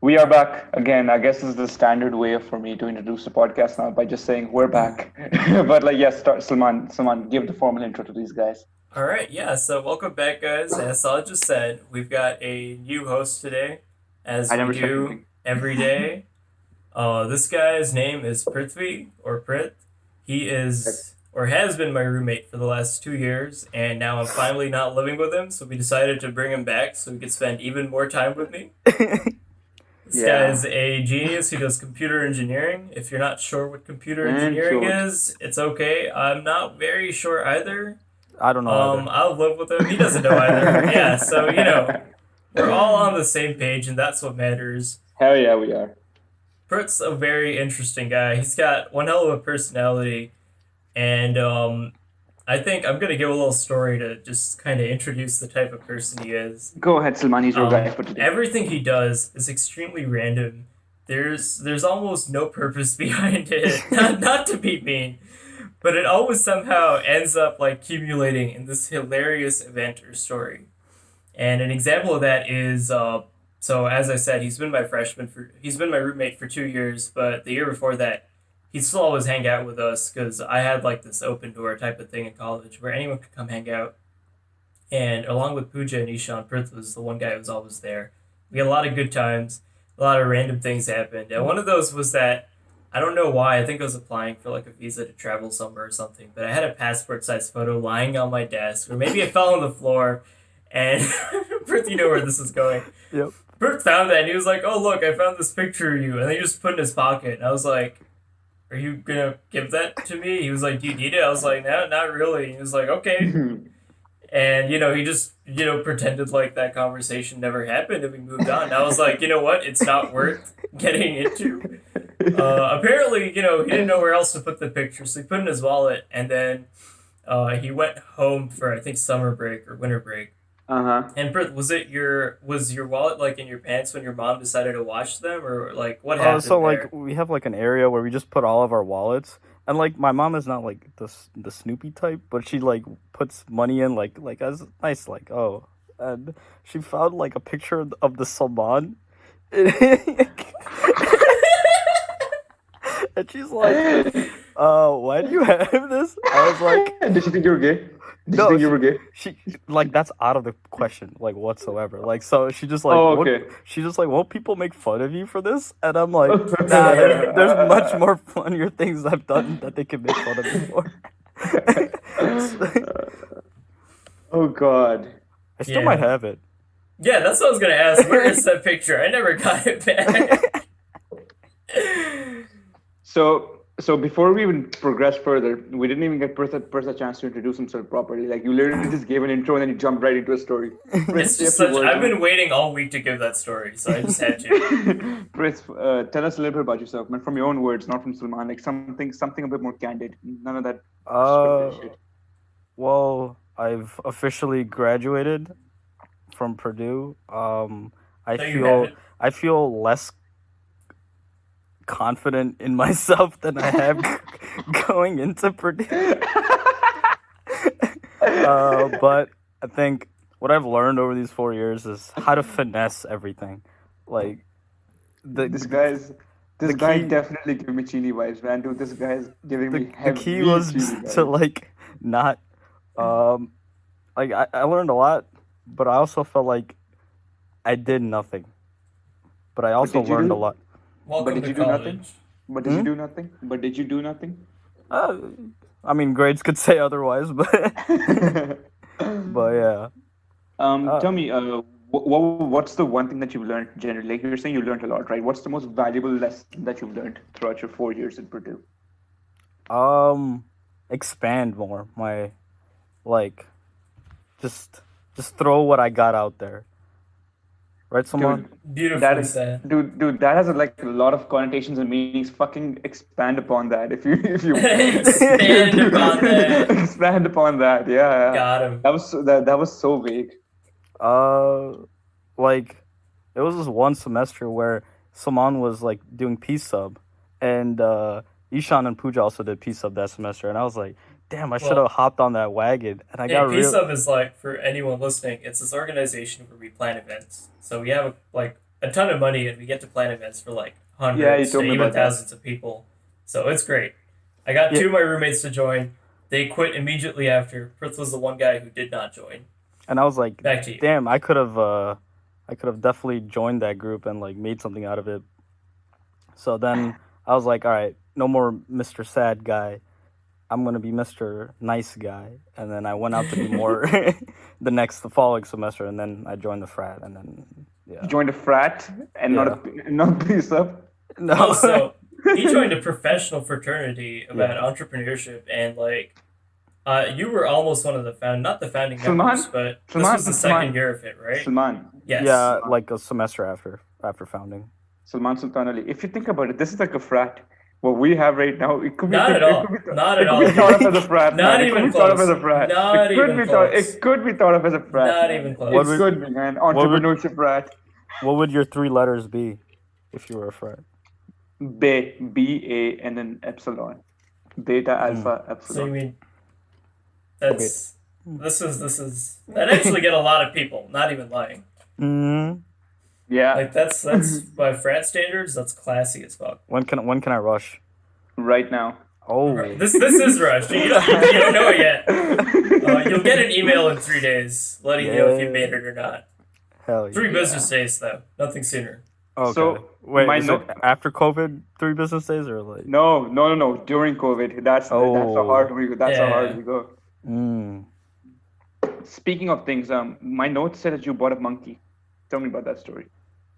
We are back again. I guess this is the standard way for me to introduce the podcast now by just saying we're back. But like, yes, start, Salman, give the formal intro to these guys. All right, yeah. So welcome back, guys. As Saad just said, we've got a new host today, I as we never said do anything. every day. This guy's name is Prithvi or Prith. He is or has been my roommate for the last 2 years, and now I'm finally not living with him. So we decided to bring him back so he could spend even more time with me. This guy Yeah, is a genius who does computer engineering. If you're not sure what computer and engineering short. is, it's okay. I'm not very sure either. I don't know either. I'll live with him. He doesn't know either. Yeah, so we're all on the same page, and that's what matters. Hell yeah, we are. Bert's a very interesting guy. He's got one hell of a personality, and I think I'm gonna give a little story to just kind of introduce the type of person he is. Go ahead, Salman. He's your guy for today. Everything he does is extremely random. There's almost no purpose behind it. Not to be mean, but it always somehow ends up like accumulating in this hilarious event or story. And an example of that is so as I said, he's been my roommate for 2 years, but the year before that, he'd still always hang out with us because I had like this open door type of thing in college where anyone could come hang out. And along with Pooja and Ishan, Prith was the one guy who was always there. We had a lot of good times, a lot of random things happened. And one of those was that I don't know why, I think I was applying for like a visa to travel somewhere or something, but I had a passport size photo lying on my desk, or maybe it fell on the floor. And Prith, you know where this is going. Yep. Prith found that and he was like, "Oh, look, I found this picture of you." And he just put it in his pocket. And I was like, "Are you gonna give that to me?" He was like, "Do you need it?" I was like, "No, not really." He was like, "Okay." And he just pretended like that conversation never happened, and we moved on. And I was like, you know what? It's not worth getting into. Apparently, he didn't know where else to put the picture, so he put it in his wallet, and then he went home for I think summer break or winter break. Uh-huh. And Bert, was your wallet like in your pants when your mom decided to wash them, or like what So happened like there? we have like an area where we just put all of our wallets, and like my mom is not like the Snoopy type, but she like puts money in like as nice like oh, and she found like a picture of the Salman, and she's like, why do you have this? I was like, Did she think you were gay? Did she no, think you were gay? she like that's out of the question like whatsoever. Like so she just like Oh, won't, okay. she just like won't people make fun of you for this? And I'm like, nah, there's much more funnier things I've done that they can make fun of me for. Oh God. I still might Yeah, have it. yeah, that's what I was gonna ask. Where is that picture? I never got it back. So before we even progress further, we didn't even get Perth a chance to introduce himself properly. Like you literally just gave an intro and then you jumped right into a story. Prith, It's say a just few such. words, I've man. been waiting all week to give that story, so I just had to. Prith, tell us a little bit about yourself, man, from your own words, not from Salman. Like something a bit more candid. None of that scripted Uh, shit. well, I've officially graduated from Purdue. I No, you haven't. I feel less confident in myself than I have going into Purdue. But I think what I've learned over these 4 years is how to finesse everything. Like the This guy's the this guy key definitely giving me Chini vibes, man. Dude, this guy's giving me the key heavy was Chini to vibes. like not um like I learned a lot, but I also felt like I did nothing. But I But also did you learned a do? lot. But Welcome did to you do nothing? college. But did you Hmm? do nothing? But did you do nothing? Uh, I mean, grades could say otherwise, but but yeah. Uh, Tell me, what's the one thing that you've learned generally? Like you're saying you learned a lot, right? What's the most valuable lesson that you've learned throughout your 4 years in Purdue? um, expand more. My like, just throw what I got out there, right, Dude, someone? that Beautifully is, said. dude, that has like a lot of connotations and meanings. Fucking expand upon that if you Expand upon that. expand upon that. Yeah, yeah. Got him. That was so vague. Uh, like, it was this one semester where Salman was like doing Peace Sub, and Ishan and Pooja also did Peace Sub that semester, and I was like, damn, I should have Well, hopped on that wagon, and I hey, got Peace real. Up is like for anyone listening. It's this organization where we plan events. So we have like a ton of money, and we get to plan events for like Yeah, you hundreds to told me even about that. thousands of people. So it's great. I got Yeah. two of my roommates to join. They quit immediately after. Prith was the one guy who did not join. And I was like, Back to you. damn, I could have definitely joined that group and like made something out of it. So then I was like, all right, no more Mr. Sad Guy. I'm gonna be Mr. Nice Guy. And then I went out to be more the following semester, and then I joined the frat, and then You yeah. joined a frat and not a piece up. No. Also, he joined a professional fraternity about entrepreneurship, and like, you were almost one of the not the founding Salman? members, but this Salman? was the second year of it, right? Salman. Yes. Yeah, like a semester after founding. Salman Sultan Ali. If you think about it, this is like a frat. What we have right now, it could be Not at all. Not at all. It could be thought of as a frat. Not man. even It could be thought of close. as a frat. Not it could even be thought. close. It could be thought of as a frat. Not man. even close. It What would- could be, man. would- Entrepreneurship frat. What would your 3 letters be if you were a frat? B-A, and then epsilon. Beta, alpha, So you epsilon. mean this is that actually get a lot of people. Not even lying. Mm-hmm. Yeah, Like that's by frat standards, that's classy as fuck. When can I rush? right now. Oh, This is rushed. You don't know it yet. You'll get an email in 3 days letting you know if you made it or not. hell yeah. 3 business days though, nothing sooner. Okay. So, wait, my is no- it after COVID 3 business days or like? No. During COVID, that's how Oh. hard we go. That's how Yeah. hard we go. Mm. Speaking of things, my notes said that you bought a monkey. Tell me about that story.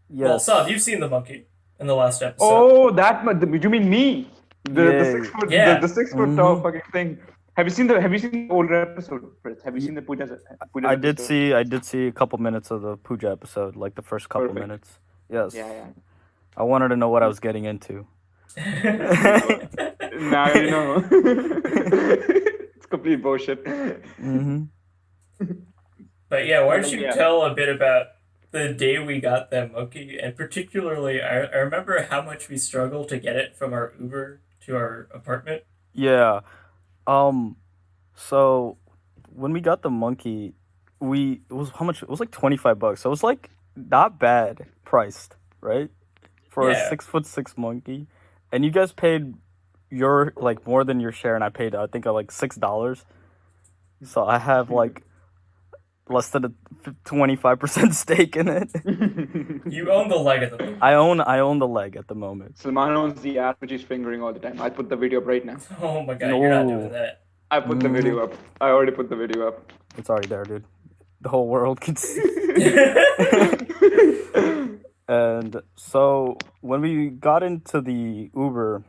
Yes. Well, Sav, you've seen the monkey in the last episode. Oh, you mean me? The Yeah. 6 foot, Yeah. the 6 foot tall fucking thing. Have you seen the older episode, Fritz? Have you seen the Puja I did episode? see a couple minutes of the Puja episode, like the first couple Perfect. minutes. Yes. Yeah. I wanted to know what I was getting into. Now you know. It's complete bullshit. Mm-hmm. But yeah, why don't you Yeah. tell a bit about the day we got that monkey, and particularly, I remember how much we struggled to get it from our Uber to our apartment. Yeah. So when we got the monkey, it was how much? It was like $25. So it was like not bad priced, right? For Yeah. a 6'6" monkey. And you guys paid your like more than your share, and I paid I think like $6. So I have like less than a 25% stake in it. You own the leg of the monkey. I own the leg at the moment. Salman owns the app which he's fingering all the time. I put the video up right now. Oh my god, you're not No. doing that. I put the video up. I already put the video up. It's already there, dude. The whole world can see. And so when we got into the Uber,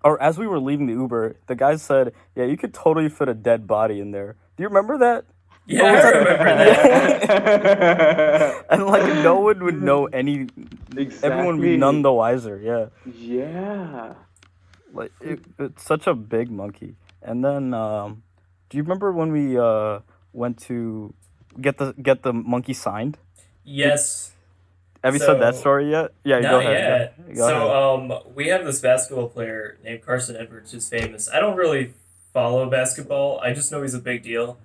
or as we were leaving the Uber, the guy said, "Yeah, you could totally fit a dead body in there." Do you remember that? Yeah, I remember that. And like no one would know any. Everyone would be none the wiser. Yeah, Yeah. like it's such a big monkey. And then, do you remember when we went to get the monkey signed? Yes. Have you said that So- story yet? Yeah, Not go ahead. yet. Go ahead. So, we have this basketball player named Carson Edwards who's famous. I don't really follow basketball. I just know he's a big deal.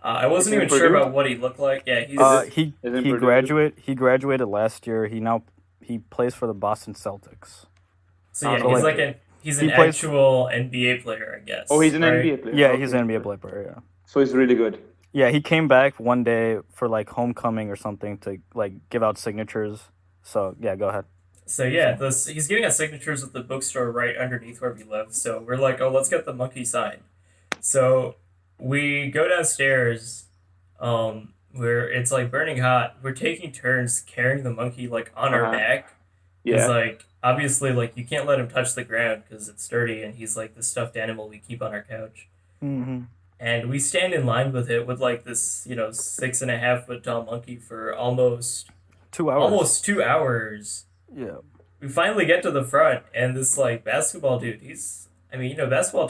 I wasn't Is he even sure Purdue? about what he looked like. Yeah, he's He Is it he Purdue? graduated last year. He plays for the Boston Celtics. so yeah, so he's like- like he's he an plays- actual NBA player, I guess. Oh, he's an right? NBA player. Yeah, Okay. he's an NBA player. Yeah. So he's really good. Yeah, he came back one day for like homecoming or something to like give out signatures. So yeah, go ahead. So yeah, he's giving us signatures at the bookstore right underneath where we live. So we're like, oh, let's get the monkey signed. So we go downstairs, where it's like burning hot. We're taking turns carrying the monkey like on our Uh-huh. back. Yeah. Because like obviously like you can't let him touch the ground because it's dirty, and he's like the stuffed animal we keep on our couch. Mm-hmm. And we stand in line with it with like this 6.5 foot tall monkey for almost 2 hours. 2 hours. Yeah. We finally get to the front, and this like basketball dude, basketball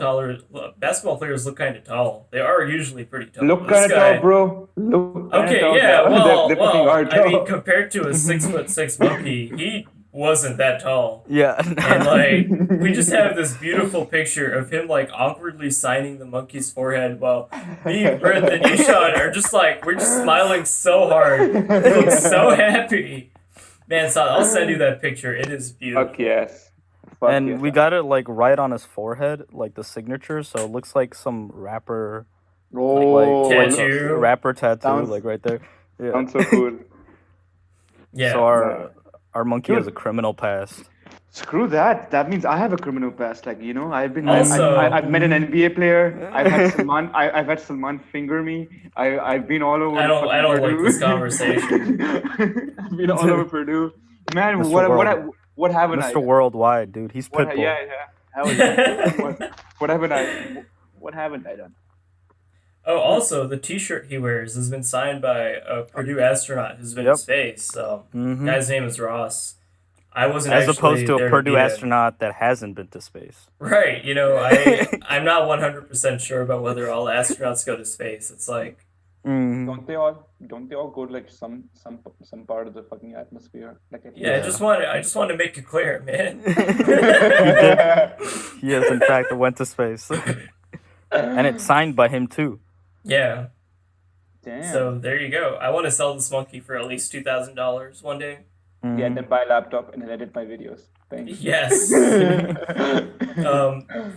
players look kind of tall. They are usually pretty tall. Look This kind of guy- tall, bro. Look kinda Okay, tall. yeah, They're fucking hard I mean, tall. compared to a 6'6" monkey, he wasn't that tall. Yeah. And like, we just have this beautiful picture of him like awkwardly signing the monkey's forehead while me, Brent, and Ishan are just like, we're just smiling so hard. We look so happy Man, so I'll send you that picture. It is beautiful. Fuck yes. Fuck And yes. we got it like right on his forehead, like the signature, so it looks like some rapper, Oh, tattoo. rapper tattoo, Sounds- like right there. Yeah. sounds so cool. Yeah. So our monkey has a Dude. criminal past. Screw that. That means I have a criminal past. Like, you know, I've been. Also- I've met an NBA player. I've had Salman. I've had Salman finger me. I've been all over. I don't like Purdue. this conversation. I've been all over Purdue. Man, Mr. what World. what haven't I? Mr. done? Worldwide, dude. He's What, Pitbull. yeah. Hell yeah. what haven't I? What haven't I done? Oh, also, the T-shirt he wears has been signed by a Purdue astronaut who's been in Yep. space. So, Mhm. guy's name is Ross. I wasn't As actually opposed to there a Purdue meet him. astronaut that hasn't been to space. Right, I'm not 100% sure about whether all astronauts go to space. It's like, Mhm. Don't they all go to like some part of the fucking atmosphere? Like at yeah, I just want to make it clear, man. He has, in fact, went to space. And it's signed by him, too. Yeah, Damn. so there you go. I want to sell this monkey for at least $2,000 one day. Mhm. Yeah, and then buy a laptop and then edit my videos. Thanks. Yes.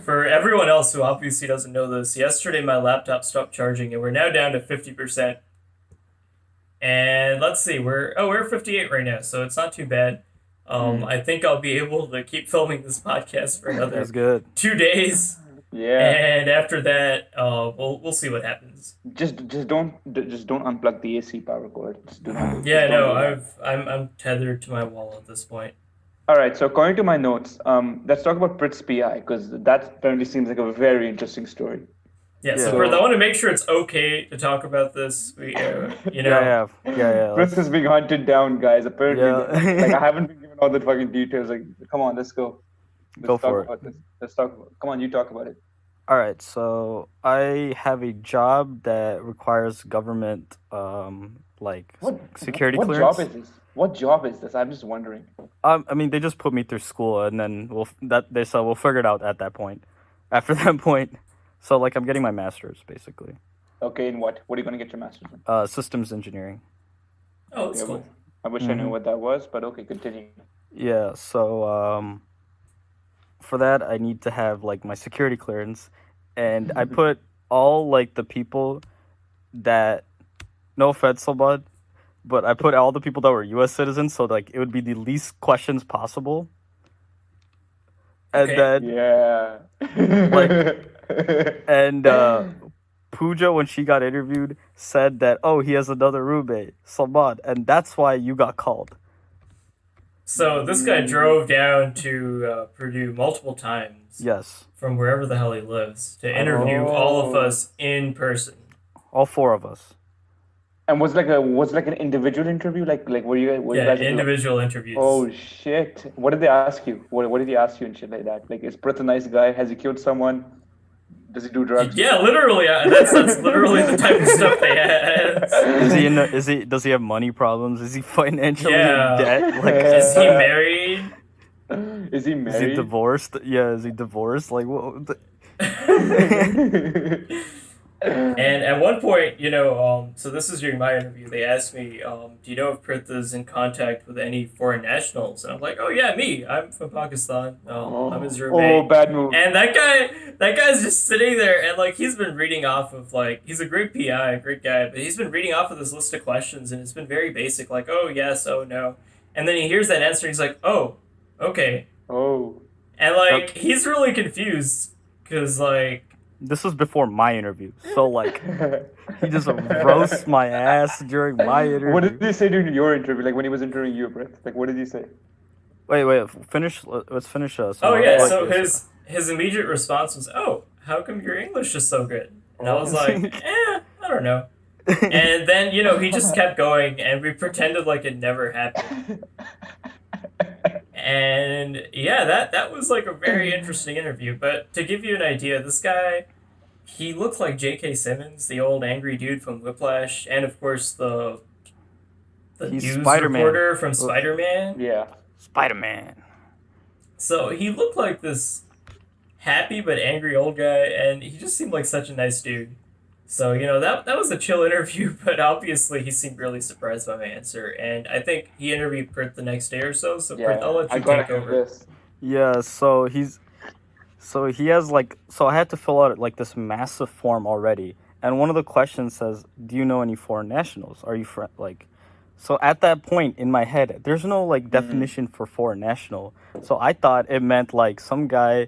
For everyone else who obviously doesn't know this, yesterday my laptop stopped charging and we're now down to 50%. And let's see, we're at 58 right now, so it's not too bad. I think I'll be able to keep filming this podcast for another That's good. 2 days, Yeah. and after that, we'll see what happens. Just don't unplug the AC power cord. Just do not. Yeah, just don't no, do that. I'm tethered to my wall at this point. All right. So according to my notes, let's talk about Prit's PI because that apparently seems like a very interesting story. Yeah, so Yeah. Bert, I want to make sure it's okay to talk about this. We, you know, Yeah. Prit is being hunted down, guys. Apparently, Yeah. like I haven't been given all the fucking details. Like, come on, let's go. Let's Go talk for it. about this. Let's talk about. Come on, you talk about it. All right, so I have a job that requires government, security what clearance. job is this? What job is this? I'm just wondering. I mean, they just put me through school, and then we'll figure it out at that point. After that point, so like I'm getting my master's basically, Okay, in what? What are you gonna get your master's in? systems engineering. oh, that's Yeah, cool. I wish I knew what that was, but okay, continue. Yeah, so for that I need to have like my security clearance, and I put all like the people that, no offense, Salman, but I put all the people that were U.S. citizens, so like it would be the least questions possible. And Okay. then Yeah. and Pooja, when she got interviewed, said that he has another roommate, Salman, and that's why you got called. So this guy drove down to Purdue multiple times Yes, from wherever the hell he lives to interview all of us in person. all four of us. And was like an individual interview? Like were you Yeah, guys individual interviews. Oh shit! What did they ask you? What did he ask you and shit like that? Like, is Prit a nice guy? Has he killed someone? Does he do drugs? Yeah, literally. That's literally the type of stuff they ask. Does he have money problems? Is he financially Yeah. in debt? Like, Is he married? Is he is married? he divorced? Yeah, is he divorced? Like, what? And at one point, so this is during my interview, they asked me, do you know if Prith is in contact with any foreign nationals? And I'm like, oh yeah, me. I'm from Pakistan. I'm his roommate. Oh, bad move. And that guy's just sitting there, and like he's been reading off of he's a great PI, a great guy, but he's been reading off of this list of questions, and it's been very basic, like oh yes, oh no, and then he hears that answer, and he's like oh, okay, Oh. and like he's really confused because like This was before my interview, so like he just roasts my ass during my interview. What did he say during your interview? Like when he was interviewing you, Prit? Like what did he say? Wait, finish. Let's finish. oh yeah, so his immediate response was oh, how come your English is so good? And I was like I don't know. And then he just kept going, and we pretended like it never happened. And yeah, that was like a very interesting interview. But to give you an idea, this guy, he looked like J.K. Simmons, the old angry dude from Whiplash, and of course the He's news Spider-Man. reporter from Spider-Man. Yeah. Spider-Man. So he looked like this happy but angry old guy, and he just seemed like such a nice dude. So, that was a chill interview, but obviously he seemed really surprised by my answer. And I think he interviewed Prith the next day or so. So, Prith, I'll Yeah, let I you gotta take hear over. this. Yeah, so he has so I had to fill out like this massive form already, and one of the questions says, "Do you know any foreign nationals? Are you like?" So at that point in my head, there's no like definition for foreign national. So I thought it meant like some guy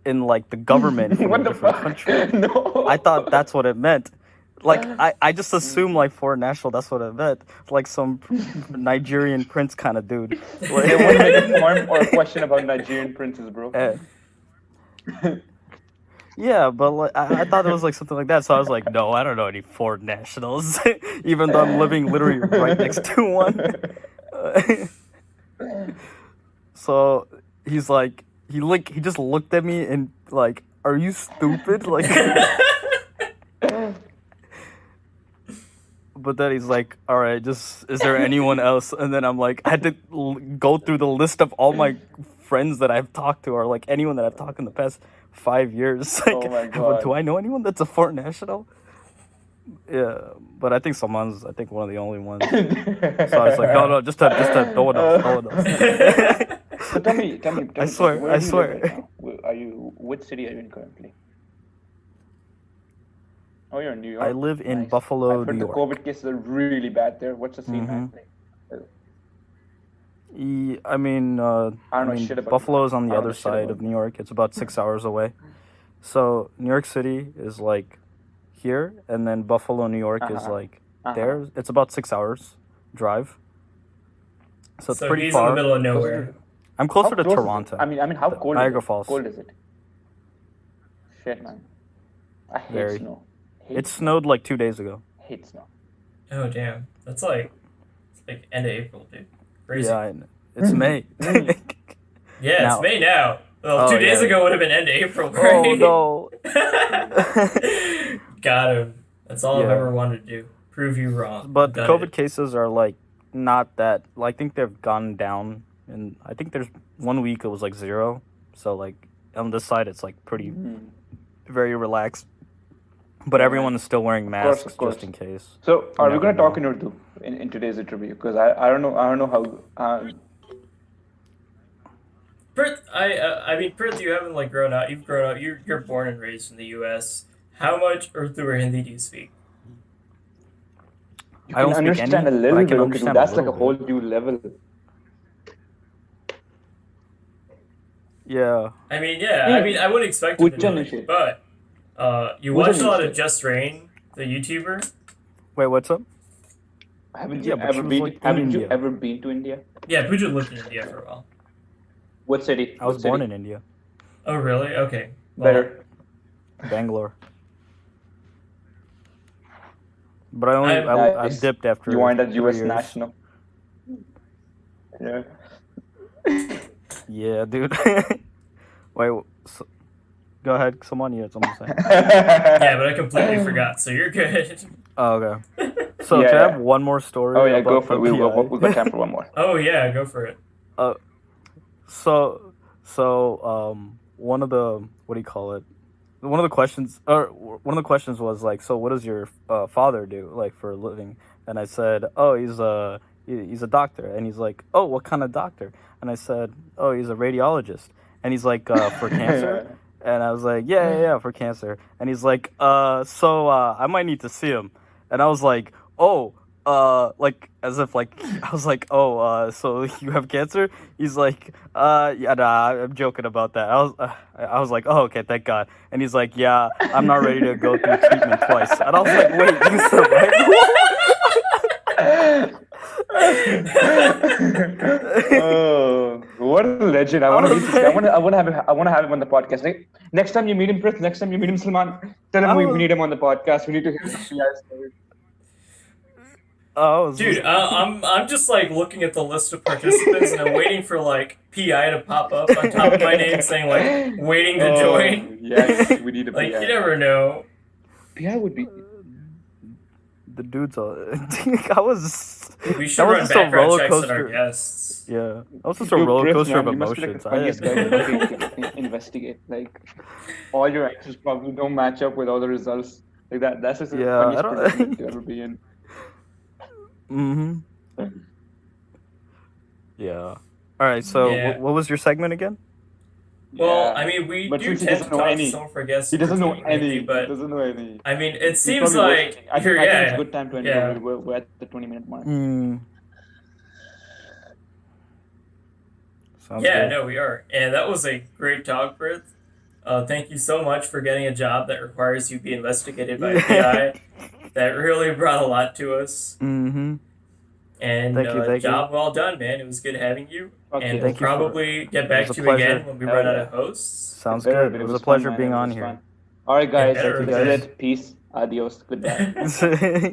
in like the government from a What the different fuck? country. No. I thought that's what it meant. Like I just assumed like foreign national. That's what it meant. Like some Nigerian prince kind of dude. They want to make a Like, form or a question about Nigerian princes, bro. yeah, but like, I thought it was like something like that. So I was like, no, I don't know any foreign nationals, even though I'm living literally right next to one. So he's like, he just looked at me and like, are you stupid? Like, but then he's like, all right, just is there anyone else? And then I'm like, I had to go through the list of all my friends that I've talked to, or like anyone that I've talked in the past 5 years. Like, Oh my God. do I know anyone that's a foreign national? Yeah, but I think Salman's one of the only ones. So I was like, no, just no one else, no one else. So tell me, I swear, where I do you swear. live right now? Which city are you in currently? Oh, you're in New York. I live in Nice. Buffalo, I've heard New the York. COVID cases are really bad there. What's the scene Mhm. like? I mean, I don't know shit about Buffalo is on I the don't other know shit side about of New York. It's about 6 hours away. So New York City is like here, and then Buffalo, New York is like there. It's about 6 hours drive. So it's pretty he's far. in the middle of nowhere. I'm closer How to close is it? Toronto. I mean, how cold Niagara is it? Falls. Cold is it? Shit, man. I hate Very. snow. It snowed like 2 days ago. Hate snow. Oh, damn. It's like end of April, dude. Crazy. Yeah, it's May. Yeah, Now. it's May now. Well, Oh, 2 days yeah. ago would have been end of April, Oh right? no. Got him. That's all I've Yeah. ever wanted to do. Prove you wrong. But the Done COVID cases are like not that. I think they've gone down, and I think there's 1 week it was like 0. So like on this side it's like pretty very relaxed. But everyone is still wearing masks Of course. just in case. So, are we never going to talk know. in Urdu in today's interview? Because I don't know how. Prith, I mean, Prith, you haven't like grown up. You've grown up. You're born and raised in the U.S. How much Urdu or Hindi do you speak? You I don't can speak understand any, a but I little can bit. Okay, understand that's a like a little whole bit. new level. Yeah. I mean, yeah. I mean, I would expect you to know it, but you Which watch a lot one of Just Rain, the YouTuber. Wait, what's up? Haven't Yeah, you but she ever was, been? like, in Haven't you India. ever been to India? Yeah, Pooja lived in India for a while. What city? I was born in India, Oh, really? Okay. Well, Better. Bangalore. But I Nice. dipped after You aren't a 3 U.S. years. national. Yeah. Yeah, dude. Wait, go ahead. Someone you had something to say. yeah, but I completely forgot, so you're good. Oh, okay. So Yeah, can I yeah. have one more story? Oh yeah, go about for it. the We've PI? got time for one more. Oh, yeah, go for it. So one of the what do you call it? One of the questions was like, so what does your father do like for a living? And I said, oh, he's a doctor. And he's like, oh, what kind of doctor? And I said, oh, he's a radiologist. And he's like, for cancer. And I was like, yeah, for cancer. And he's like, so I might need to see him. And I was like, oh, like as if like I was like, oh, so you have cancer? He's like, yeah, nah, I'm joking about that. I was like, oh, okay, thank God. And he's like, yeah, I'm not ready to go through treatment twice. And I was like, wait, you survived? Oh, what a legend! I want to meet this guy. I want to have him on the podcast. Like, next time you meet him, Prith. Next time you meet him, Salman. Tell him we need him on the podcast. We need to hear his story. Dude, I'm just like looking at the list of participants and I'm waiting for like PI to pop up on top of my name saying like waiting to join. Yes, we need a Like PI. you never know. PI would be. The dude's I was. We should That was run just a background roller checks on our coaster. guests. Yeah, that was just a roller coaster of emotions. You must be like the funniest guy to investigate. Like all your answers probably don't match up with all the results. Like that's just the Yeah, I funniest don't- predicament to ever be in. Mm-hmm. Yeah. All right. So, Yeah. what was your segment again? Well, Yeah. I mean, we But do since he tend to doesn't know talk to any, some of our guests he doesn't know frequently, any. He but doesn't know any. I mean, it He's seems probably like watching. I you're, think it's yeah, a good time to end. yeah. We're at the 20-minute mark. Mm. Sounds Yeah, good. no, we are. And that was a great talk, Brit. Thank you so much for getting a job that requires you be investigated by FBI. That really brought a lot to us. Mm-hmm. And Thank you. job well done, man. It was good having you. Okay. And Thank we'll you for- probably get it back was to a you again pleasure. when we Hell run out yeah. of hosts. Sounds Better, good. but It was a fun, pleasure man. being It on was here. fun. All right, guys. better, This is guys. it. Peace. Adios. Goodbye.